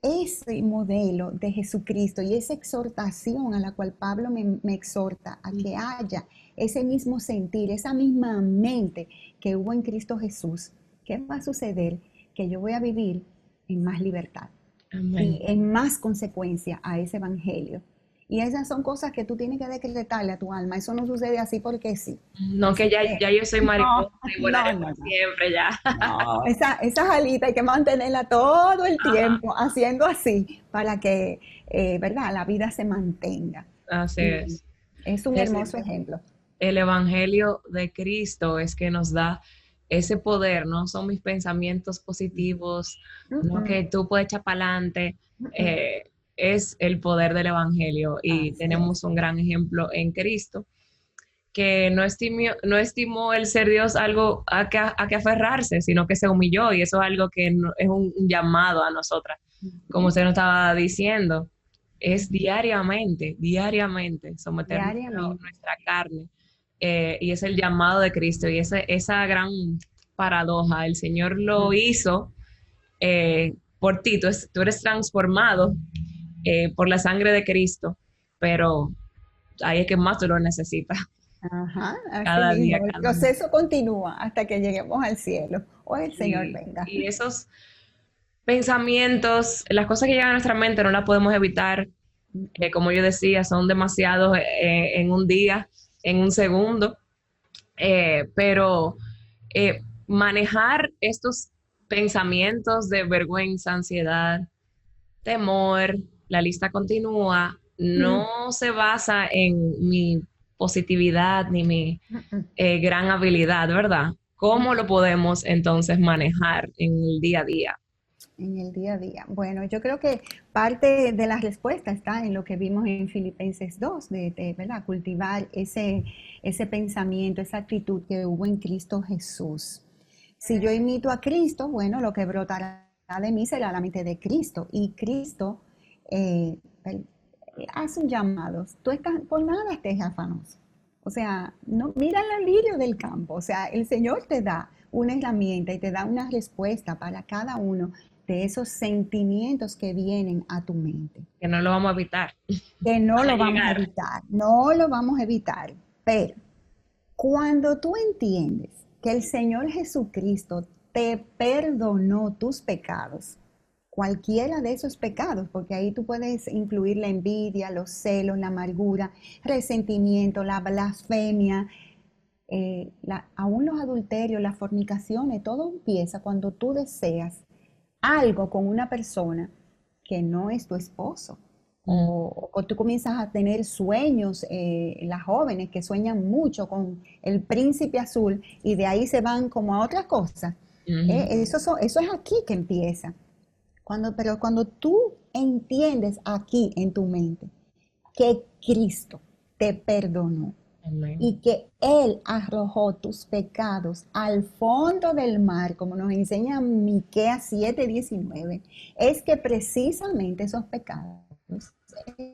Speaker 2: ese modelo de Jesucristo y esa exhortación a la cual Pablo me exhorta a que haya ese mismo sentir, esa misma mente que hubo en Cristo Jesús, ¿qué va a suceder? Que yo voy a vivir en más libertad. Amén. Y en más consecuencia a ese evangelio. Y esas son cosas que tú tienes que decretarle a tu alma. Eso no sucede así porque sí.
Speaker 1: No, que ya yo soy mariposa y volaré por siempre ya.
Speaker 2: No, esa alita hay que mantenerla todo el tiempo haciendo así para que, ¿verdad? La vida se mantenga.
Speaker 1: Así es.
Speaker 2: Es un hermoso ejemplo.
Speaker 1: El evangelio de Cristo es que nos da ese poder, no son mis pensamientos positivos, no que tú puedes echar para adelante, es el poder del evangelio y tenemos un gran ejemplo en Cristo que no estimó el ser Dios algo a que aferrarse, sino que se humilló y eso es algo que es un llamado a nosotras, como usted nos estaba diciendo, es diariamente someternos a nuestra carne. Y es el llamado de Cristo y esa gran paradoja, el Señor lo hizo por ti, tú eres transformado por la sangre de Cristo, pero ahí es que más tú lo necesitas.
Speaker 2: Ajá, cada día. El proceso continúa hasta que lleguemos al cielo o el Señor venga.
Speaker 1: Y esos pensamientos, las cosas que llegan a nuestra mente no las podemos evitar, como yo decía, son demasiados en un día, en un segundo, pero manejar estos pensamientos de vergüenza, ansiedad, temor, la lista continúa, no se basa en mi positividad ni mi gran habilidad, ¿verdad? ¿Cómo lo podemos entonces manejar en el día a día?
Speaker 2: En el día a día. Bueno, yo creo que parte de la respuesta está en lo que vimos en Filipenses 2, ¿verdad? Cultivar ese pensamiento, esa actitud que hubo en Cristo Jesús. Si yo imito a Cristo, bueno, lo que brotará de mí será la mente de Cristo. Y Cristo eh, hace un llamado. Tú estás, por nada estés afanoso. O sea, no, mira el lirio del campo. O sea, el Señor te da una herramienta y te da una respuesta para cada uno de esos sentimientos que vienen a tu mente.
Speaker 1: Que no lo vamos a evitar.
Speaker 2: Que no
Speaker 1: Van a
Speaker 2: lo vamos a
Speaker 1: llegar.
Speaker 2: evitar, no lo vamos a evitar. Pero cuando tú entiendes que el Señor Jesucristo te perdonó tus pecados, cualquiera de esos pecados, porque ahí tú puedes incluir la envidia, los celos, la amargura, resentimiento, la blasfemia, aún los adulterios, las fornicaciones, todo empieza cuando tú deseas algo con una persona que no es tu esposo. O tú comienzas a tener sueños, las jóvenes que sueñan mucho con el príncipe azul y de ahí se van como a otras cosas. Eso es aquí que empieza. Pero cuando tú entiendes aquí en tu mente que Cristo te perdonó,
Speaker 1: Amén.
Speaker 2: y que Él arrojó tus pecados al fondo del mar, como nos enseña Miqueas 7:19, es que precisamente esos pecados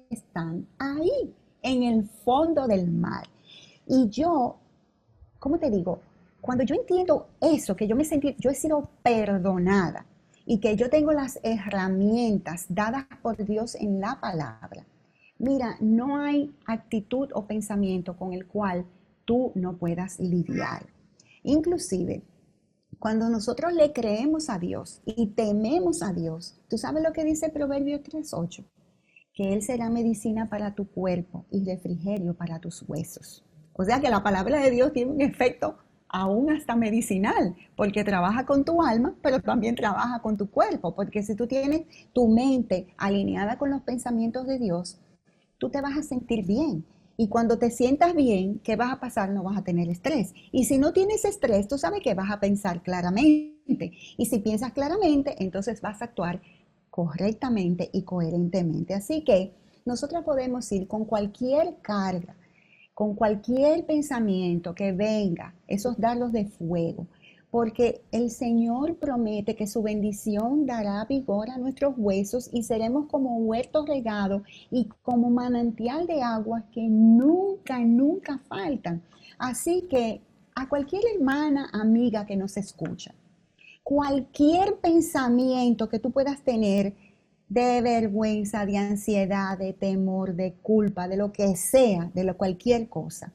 Speaker 2: están ahí, en el fondo del mar. Y yo, ¿cómo te digo? Cuando yo entiendo eso, que yo he sido perdonada y que yo tengo las herramientas dadas por Dios en la palabra. Mira, no hay actitud o pensamiento con el cual tú no puedas lidiar. Inclusive, cuando nosotros le creemos a Dios y tememos a Dios, ¿tú sabes lo que dice Proverbios 3:8? Que Él será medicina para tu cuerpo y refrigerio para tus huesos. O sea que la palabra de Dios tiene un efecto aún hasta medicinal, porque trabaja con tu alma, pero también trabaja con tu cuerpo, porque si tú tienes tu mente alineada con los pensamientos de Dios, tú te vas a sentir bien. Y cuando te sientas bien, ¿qué vas a pasar? No vas a tener estrés. Y si no tienes estrés, tú sabes que vas a pensar claramente. Y si piensas claramente, entonces vas a actuar correctamente y coherentemente. Así que nosotros podemos ir con cualquier carga, con cualquier pensamiento que venga, esos dardos de fuego, porque el Señor promete que su bendición dará vigor a nuestros huesos y seremos como huerto regado y como manantial de aguas que nunca, nunca faltan. Así que a cualquier hermana, amiga que nos escucha, cualquier pensamiento que tú puedas tener de vergüenza, de ansiedad, de temor, de culpa, de lo que sea, cualquier cosa,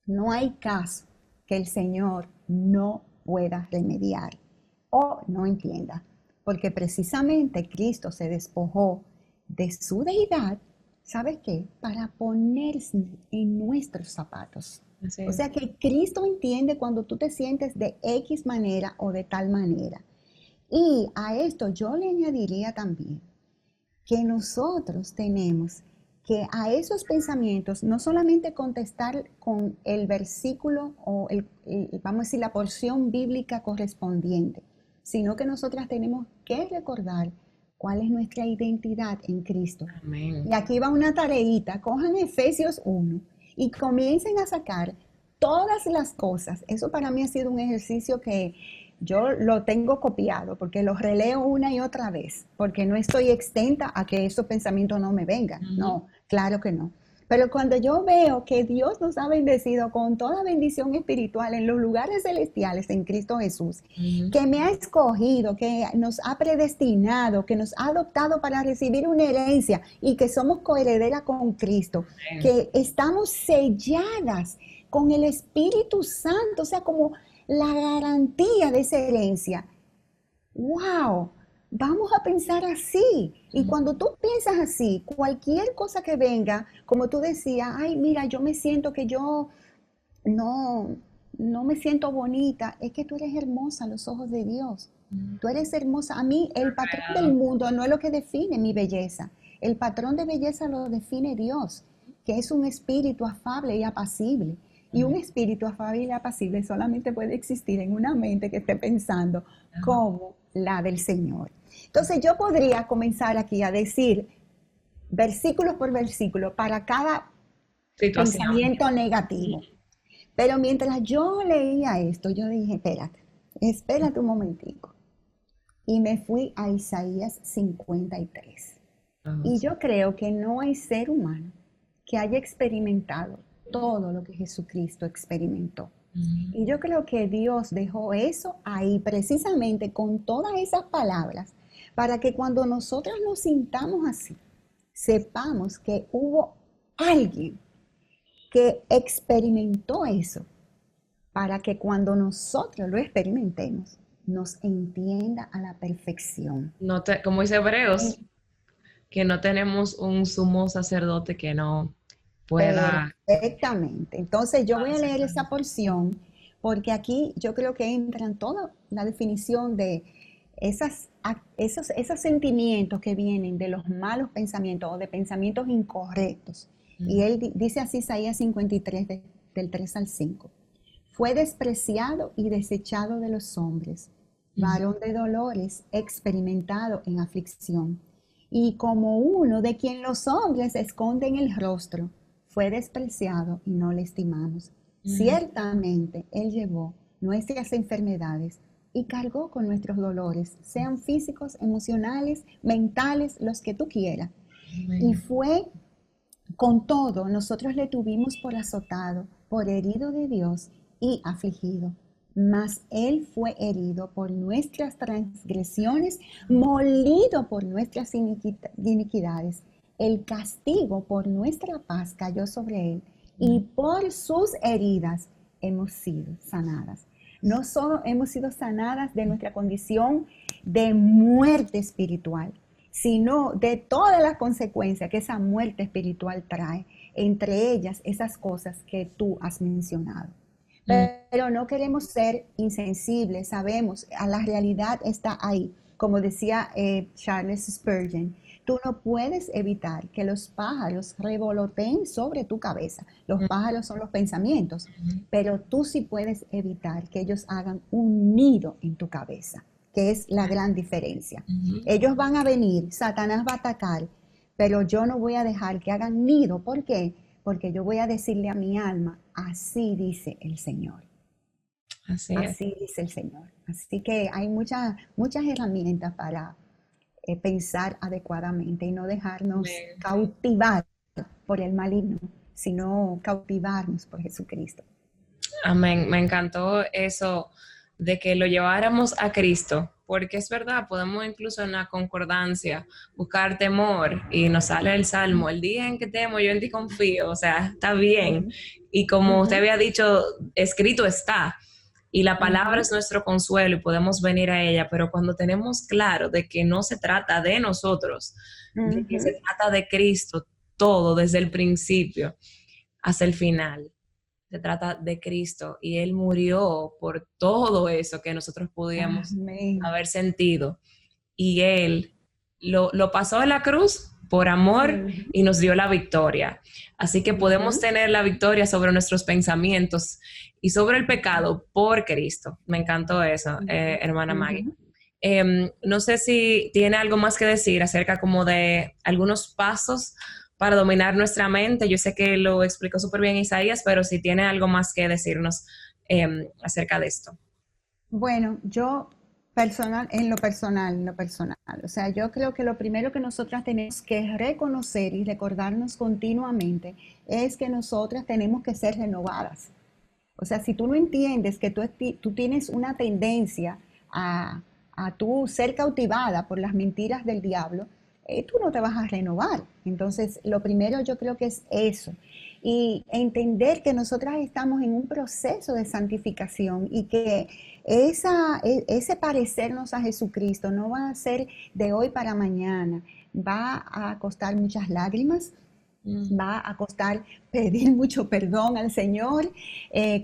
Speaker 2: no hay caso que el Señor no pueda remediar o no entienda, porque precisamente Cristo se despojó de su deidad, ¿sabes qué? Para ponerse en nuestros zapatos.
Speaker 1: Así
Speaker 2: O
Speaker 1: es.
Speaker 2: sea que Cristo entiende cuando tú te sientes de X manera o de tal manera. Y a esto yo le añadiría también que nosotros tenemos que a esos pensamientos no solamente contestar con el versículo o vamos a decir la porción bíblica correspondiente, sino que nosotras tenemos que recordar cuál es nuestra identidad en Cristo.
Speaker 1: Amén.
Speaker 2: Y aquí va una tareita, cojan Efesios 1 y comiencen a sacar todas las cosas. Eso para mí ha sido un ejercicio que yo lo tengo copiado porque lo releo una y otra vez, porque no estoy exenta a que esos pensamientos no me vengan. No, claro que no. Pero cuando yo veo que Dios nos ha bendecido con toda bendición espiritual en los lugares celestiales en Cristo Jesús, que me ha escogido, que nos ha predestinado, que nos ha adoptado para recibir una herencia y que somos coherederas con Cristo, que estamos selladas con el Espíritu Santo, o sea, como la garantía de esa herencia. ¡Wow! Vamos a pensar así. Y cuando tú piensas así, cualquier cosa que venga, como tú decías, ay, mira, yo me siento que yo no, no me siento bonita, es que tú eres hermosa a los ojos de Dios. Tú eres hermosa. A mí el patrón del mundo no es lo que define mi belleza. El patrón de belleza lo define Dios, que es un espíritu afable y apacible. Y un espíritu afable y apacible solamente puede existir en una mente que esté pensando cómo la del Señor. Entonces yo podría comenzar aquí a decir versículo por versículo para cada
Speaker 1: Situación.
Speaker 2: pensamiento negativo. Pero mientras yo leía esto, yo dije, espérate un momentico. Y me fui a Isaías 53. Y yo creo que no hay ser humano que haya experimentado todo lo que Jesucristo experimentó. Y yo creo que Dios dejó eso ahí precisamente con todas esas palabras para que cuando nosotros nos sintamos así, sepamos que hubo alguien que experimentó eso para que cuando nosotros lo experimentemos, nos entienda a la perfección.
Speaker 1: No como dice Hebreos, que no tenemos un sumo sacerdote que no pueda.
Speaker 2: Perfectamente. Entonces yo voy a leer esa porción porque aquí yo creo que entran toda la definición de esos sentimientos que vienen de los malos pensamientos o de pensamientos incorrectos. Y él dice así, Isaías 53, del 3 al 5. Fue despreciado y desechado de los hombres, varón de dolores, experimentado en aflicción. Y como uno de quien los hombres esconden el rostro, fue despreciado y no le estimamos. Ciertamente Él llevó nuestras enfermedades y cargó con nuestros dolores, sean físicos, emocionales, mentales, los que tú quieras. Y fue con todo, nosotros le tuvimos por azotado, por herido de Dios y afligido. Mas Él fue herido por nuestras transgresiones, molido por nuestras iniquidades. El castigo por nuestra paz cayó sobre Él, y por sus heridas hemos sido sanadas. No solo hemos sido sanadas de nuestra condición de muerte espiritual, sino de todas las consecuencias que esa muerte espiritual trae, entre ellas esas cosas que tú has mencionado. Pero no queremos ser insensibles, sabemos, a la realidad está ahí. Como decía Charles Spurgeon, tú no puedes evitar que los pájaros revoloteen sobre tu cabeza. Los pájaros son los pensamientos, pero tú sí puedes evitar que ellos hagan un nido en tu cabeza, que es la gran diferencia. Ellos van a venir, Satanás va a atacar, pero yo no voy a dejar que hagan nido. ¿Por qué? Porque yo voy a decirle a mi alma, así dice el Señor. Así dice el Señor. Así que hay muchas herramientas para pensar adecuadamente y no dejarnos cautivar por el maligno, sino cautivarnos por Jesucristo.
Speaker 1: Amén. Me encantó eso de que lo lleváramos a Cristo, porque es verdad, podemos incluso en la concordancia buscar temor y nos sale el Salmo, el día en que temo, yo en ti confío, o sea, está bien. Y como usted había dicho, escrito está, y la palabra es nuestro consuelo y podemos venir a ella, pero cuando tenemos claro de que no se trata de nosotros, de que se trata de Cristo, todo desde el principio hasta el final. Se trata de Cristo y Él murió por todo eso que nosotros podíamos haber sentido. Y Él lo pasó en la cruz por amor y nos dio la victoria. Así que podemos tener la victoria sobre nuestros pensamientos y sobre el pecado por Cristo. Me encantó eso, hermana Maggie. No sé si tiene algo más que decir acerca como de algunos pasos para dominar nuestra mente. Yo sé que lo explicó súper bien Isaías, pero si tiene algo más que decirnos acerca de esto.
Speaker 2: Bueno, yo en lo personal, o sea, yo creo que lo primero que nosotras tenemos que reconocer y recordarnos continuamente es que nosotras tenemos que ser renovadas. O sea, si tú no entiendes que tú tienes una tendencia a tú ser cautivada por las mentiras del diablo, tú no te vas a renovar. Entonces, lo primero yo creo que es eso. Y entender que nosotras estamos en un proceso de santificación y que ese parecernos a Jesucristo no va a ser de hoy para mañana. Va a costar muchas lágrimas, va a costar pedir mucho perdón al Señor,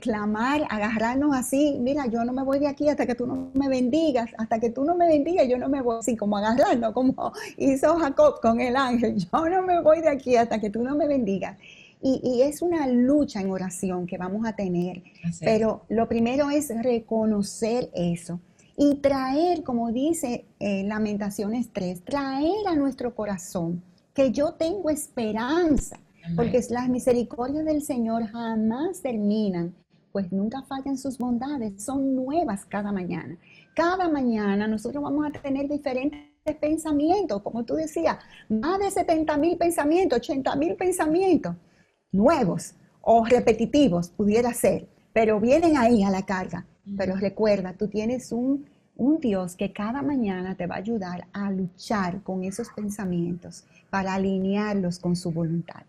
Speaker 2: clamar, agarrarnos así, mira, yo no me voy de aquí hasta que tú no me bendigas, hasta que tú no me bendigas, yo no me voy, así como agarrarnos, como hizo Jacob con el ángel, yo no me voy de aquí hasta que tú no me bendigas. Y es una lucha en oración que vamos a tener, pero lo primero es reconocer eso y traer, como dice Lamentaciones 3, traer a nuestro corazón que yo tengo esperanza, porque las misericordias del Señor jamás terminan, pues nunca fallan sus bondades, son nuevas cada mañana. Cada mañana nosotros vamos a tener diferentes pensamientos, como tú decías, más de 70,000 pensamientos, 80,000 pensamientos nuevos o repetitivos, pudiera ser, pero vienen ahí a la carga. Pero recuerda, tú tienes un Dios que cada mañana te va a ayudar a luchar con esos pensamientos para alinearlos con su voluntad.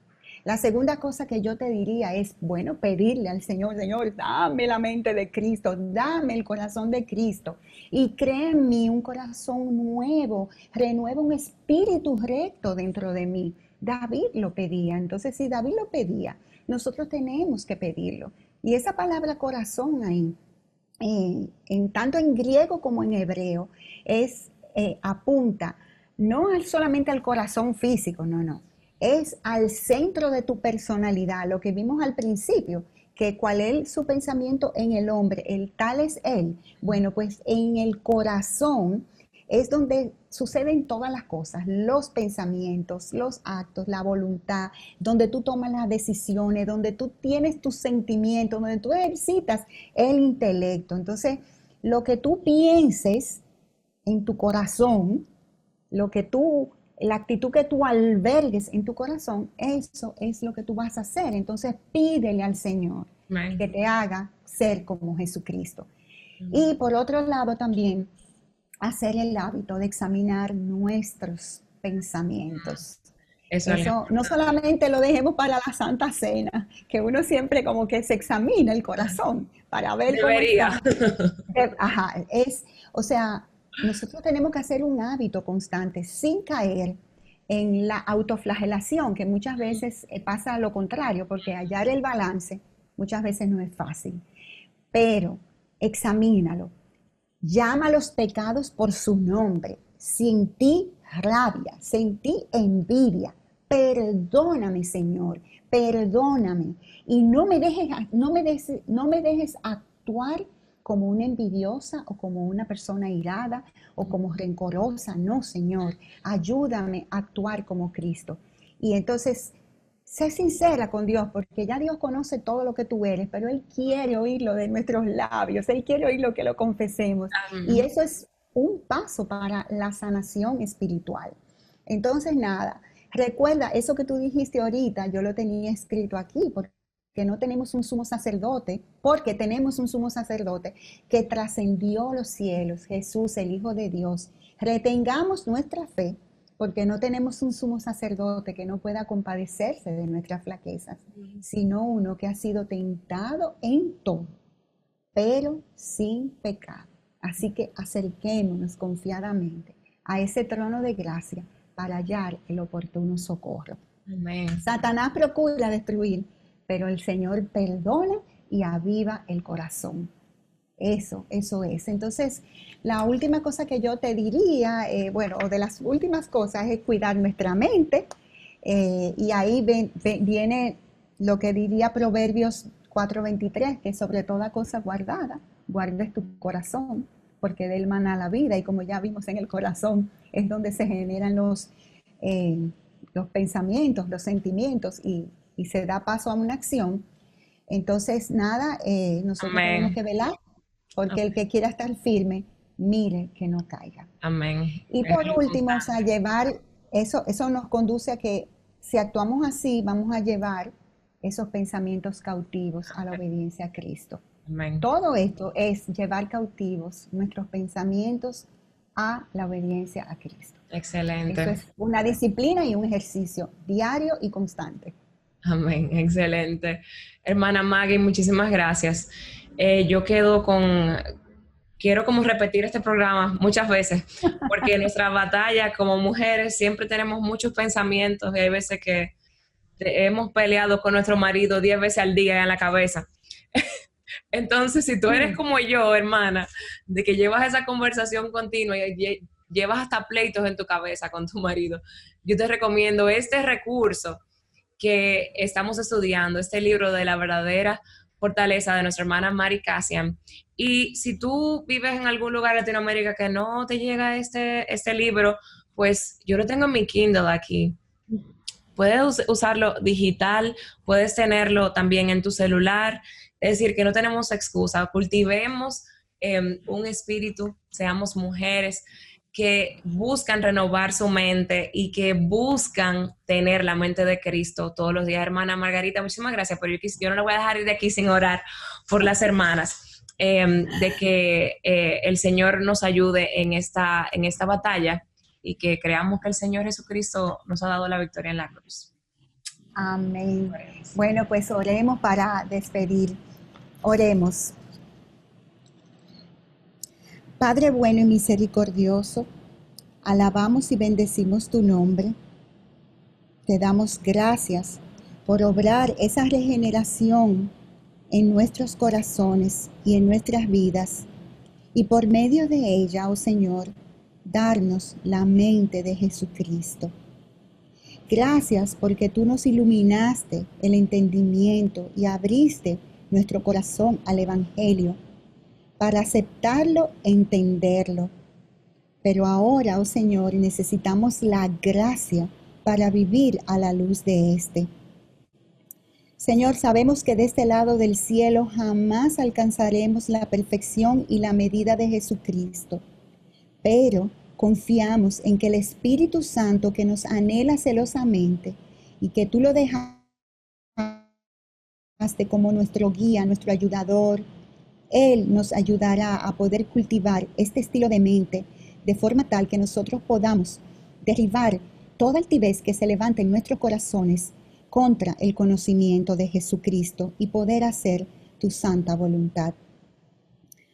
Speaker 2: La segunda cosa que yo te diría es, bueno, pedirle al Señor, Señor, dame la mente de Cristo, dame el corazón de Cristo y crea en mí un corazón nuevo, renueva un espíritu recto dentro de mí. David lo pedía, entonces si David lo pedía, nosotros tenemos que pedirlo. Y esa palabra corazón ahí, tanto en griego como en hebreo, apunta no solamente al corazón físico, no, es al centro de tu personalidad, lo que vimos al principio, que cuál es su pensamiento en el hombre, el tal es él. Bueno, pues en el corazón es donde suceden todas las cosas, los pensamientos, los actos, la voluntad, donde tú tomas las decisiones, donde tú tienes tus sentimientos, donde tú ejercitas el intelecto. Entonces, lo que tú pienses en tu corazón, la actitud que tú albergues en tu corazón, eso es lo que tú vas a hacer. Entonces, pídele al Señor que te haga ser como Jesucristo. Y por otro lado también, hacer el hábito de examinar nuestros pensamientos. Eso no solamente lo dejemos para la Santa Cena, que uno siempre como que se examina el corazón para ver cómo está. Ajá, o sea, nosotros tenemos que hacer un hábito constante sin caer en la autoflagelación, que muchas veces pasa lo contrario, porque hallar el balance muchas veces no es fácil. Pero examínalo. Llama los pecados por su nombre. Sentí rabia, sentí envidia. Perdóname, Señor, perdóname. Y no me dejes actuar como una envidiosa o como una persona irada o como rencorosa. No, Señor, ayúdame a actuar como Cristo. Y entonces, sé sincera con Dios, porque ya Dios conoce todo lo que tú eres, pero Él quiere oírlo de nuestros labios, Él quiere oír lo que lo confesemos. Y eso es un paso para la sanación espiritual. Entonces, nada, recuerda eso que tú dijiste ahorita, yo lo tenía escrito aquí, porque no tenemos un sumo sacerdote, porque tenemos un sumo sacerdote que trascendió los cielos, Jesús, el Hijo de Dios. Retengamos nuestra fe, porque no tenemos un sumo sacerdote que no pueda compadecerse de nuestras flaquezas, sino uno que ha sido tentado en todo, pero sin pecado. Así que acerquémonos confiadamente a ese trono de gracia para hallar el oportuno socorro.
Speaker 1: Amén.
Speaker 2: Satanás procura destruir, pero el Señor perdona y aviva el corazón. Eso es. Entonces, la última cosa que yo te diría, o de las últimas cosas es cuidar nuestra mente. Y ahí viene lo que diría Proverbios 4:23, que sobre toda cosa guardada, guardes tu corazón, porque de él mana la vida. Y como ya vimos en el corazón, es donde se generan los pensamientos, los sentimientos y se da paso a una acción. Entonces, nada, nosotros tenemos que velar, porque el que quiera estar firme, mire que no caiga.
Speaker 1: Amén.
Speaker 2: Y por último, o sea, llevar, eso nos conduce a que si actuamos así, vamos a llevar esos pensamientos cautivos a la obediencia a Cristo.
Speaker 1: Amén.
Speaker 2: Todo esto es llevar cautivos nuestros pensamientos a la obediencia a Cristo.
Speaker 1: Excelente.
Speaker 2: Eso es una disciplina y un ejercicio diario y constante.
Speaker 1: Amén, excelente. Hermana Maggie, muchísimas gracias. Quiero como repetir este programa muchas veces, porque en nuestra batalla como mujeres siempre tenemos muchos pensamientos y hay veces que hemos peleado con nuestro marido 10 veces al día en la cabeza. Entonces, si tú eres como yo, hermana, de que llevas esa conversación continua y llevas hasta pleitos en tu cabeza con tu marido, yo te recomiendo este recurso que estamos estudiando, este libro de la verdadera fortaleza de nuestra hermana Mary Cassian, Y si tú vives en algún lugar de Latinoamérica que no te llega este libro, pues yo lo tengo en mi Kindle aquí. Puedes usarlo digital, puedes tenerlo también en tu celular. Es decir, que no tenemos excusa. Cultivemos un espíritu, seamos mujeres que buscan renovar su mente y que buscan tener la mente de Cristo todos los días. Hermana Margarita, muchísimas gracias, pero yo no la voy a dejar ir de aquí sin orar por las hermanas, de que el Señor nos ayude en esta batalla y que creamos que el Señor Jesucristo nos ha dado la victoria en la cruz.
Speaker 2: Amén. Bueno, pues oremos para despedir. Oremos. Padre bueno y misericordioso, alabamos y bendecimos tu nombre. Te damos gracias por obrar esa regeneración en nuestros corazones y en nuestras vidas, y por medio de ella, oh Señor, darnos la mente de Jesucristo. Gracias porque tú nos iluminaste el entendimiento y abriste nuestro corazón al Evangelio para aceptarlo e entenderlo. Pero ahora, oh Señor, necesitamos la gracia para vivir a la luz de este. Señor, sabemos que de este lado del cielo jamás alcanzaremos la perfección y la medida de Jesucristo, pero confiamos en que el Espíritu Santo que nos anhela celosamente y que tú lo dejaste como nuestro guía, nuestro ayudador, Él nos ayudará a poder cultivar este estilo de mente de forma tal que nosotros podamos derribar toda altivez que se levante en nuestros corazones contra el conocimiento de Jesucristo y poder hacer tu santa voluntad.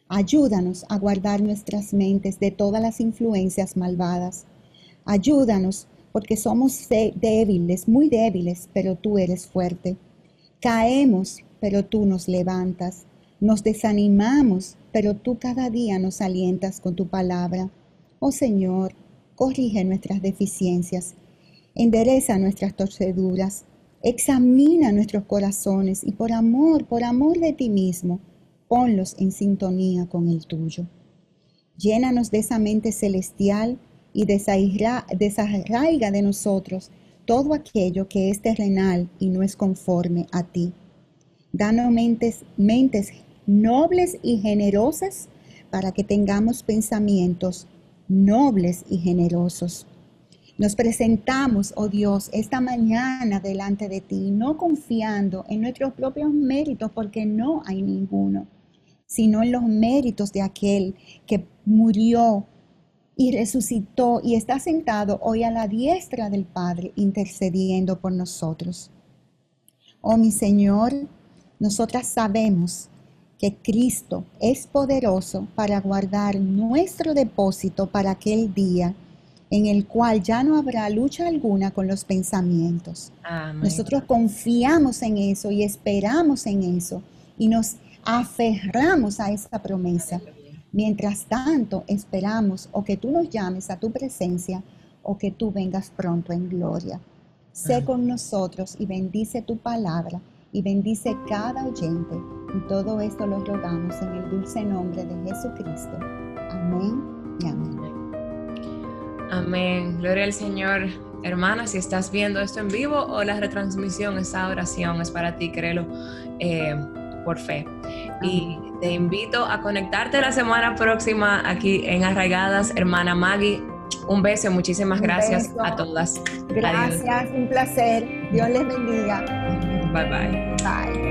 Speaker 2: Ayúdanos a guardar nuestras mentes de todas las influencias malvadas. Ayúdanos porque somos débiles, muy débiles, pero tú eres fuerte. Caemos, pero tú nos levantas. Nos desanimamos, pero tú cada día nos alientas con tu palabra. Oh Señor, corrige nuestras deficiencias, endereza nuestras torceduras, examina nuestros corazones y por amor de ti mismo, ponlos en sintonía con el tuyo. Llénanos de esa mente celestial y desarraiga de nosotros todo aquello que es terrenal y no es conforme a ti. Danos mentes nobles y generosas para que tengamos pensamientos nobles y generosos. Nos presentamos, oh Dios, esta mañana delante de ti, no confiando en nuestros propios méritos, porque no hay ninguno, sino en los méritos de aquel que murió y resucitó y está sentado hoy a la diestra del Padre, intercediendo por nosotros. Oh mi Señor, nosotras sabemos que Cristo es poderoso para guardar nuestro depósito para aquel día en el cual ya no habrá lucha alguna con los pensamientos. Amén. Nosotros confiamos en eso y esperamos en eso y nos aferramos a esa promesa. Mientras tanto, esperamos o que tú nos llames a tu presencia o que tú vengas pronto en gloria. Sé con nosotros y bendice tu palabra y bendice cada oyente. Y todo esto lo rogamos en el dulce nombre de Jesucristo. Amén y amén.
Speaker 1: Amén. Gloria al Señor. Hermana, si estás viendo esto en vivo o la retransmisión, esa oración es para ti, créelo, por fe. Y te invito a conectarte la semana próxima aquí en Arraigadas, hermana Maggie. Un beso, muchísimas gracias a todas.
Speaker 2: Gracias, adiós. Un placer. Dios les bendiga.
Speaker 1: Bye bye.
Speaker 2: Bye.